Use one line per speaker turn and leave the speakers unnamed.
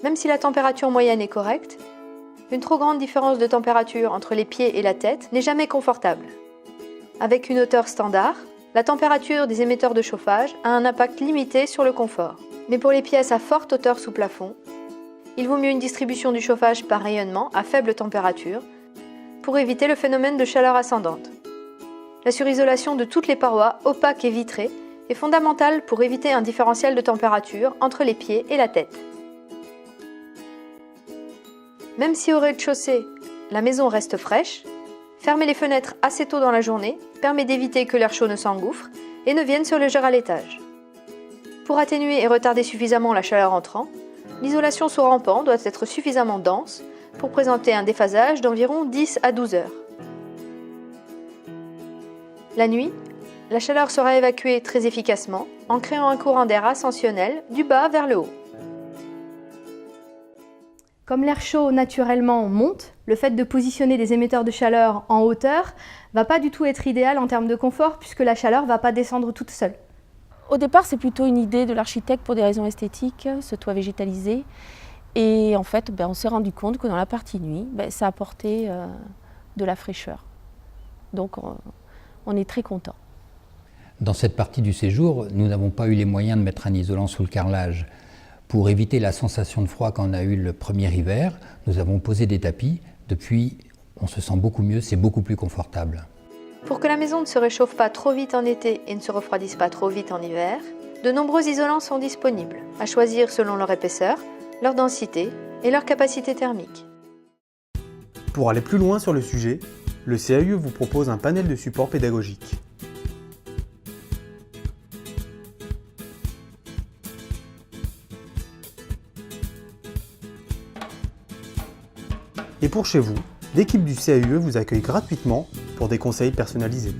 Même si la température moyenne est correcte, une trop grande différence de température entre les pieds et la tête n'est jamais confortable. Avec une hauteur standard, la température des émetteurs de chauffage a un impact limité sur le confort. Mais pour les pièces à forte hauteur sous plafond, il vaut mieux une distribution du chauffage par rayonnement à faible température pour éviter le phénomène de chaleur ascendante. La surisolation de toutes les parois opaques et vitrées est fondamentale pour éviter un différentiel de température entre les pieds et la tête. Même si au rez-de-chaussée, la maison reste fraîche, fermer les fenêtres assez tôt dans la journée permet d'éviter que l'air chaud ne s'engouffre et ne vienne se loger à l'étage. Pour atténuer et retarder suffisamment la chaleur entrant, l'isolation sous rampant doit être suffisamment dense pour présenter un déphasage d'environ 10 à 12 heures. La nuit, la chaleur sera évacuée très efficacement en créant un courant d'air ascensionnel du bas vers le haut. Comme l'air chaud naturellement monte, le fait de positionner des émetteurs de chaleur en hauteur va pas du tout être idéal en termes de confort puisque la chaleur va pas descendre toute seule.
Au départ, c'est plutôt une idée de l'architecte pour des raisons esthétiques, ce toit végétalisé. Et en fait, on s'est rendu compte que dans la partie nuit, ça apportait de la fraîcheur. Donc on est très content.
Dans cette partie du séjour, nous n'avons pas eu les moyens de mettre un isolant sous le carrelage. Pour éviter la sensation de froid qu'on a eu le premier hiver, nous avons posé des tapis. Depuis, on se sent beaucoup mieux, c'est beaucoup plus confortable.
Pour que la maison ne se réchauffe pas trop vite en été et ne se refroidisse pas trop vite en hiver, de nombreux isolants sont disponibles, à choisir selon leur épaisseur, leur densité et leur capacité thermique.
Pour aller plus loin sur le sujet, le CAUE vous propose un panel de support pédagogique. Et pour chez vous, l'équipe du CAUE vous accueille gratuitement pour des conseils personnalisés.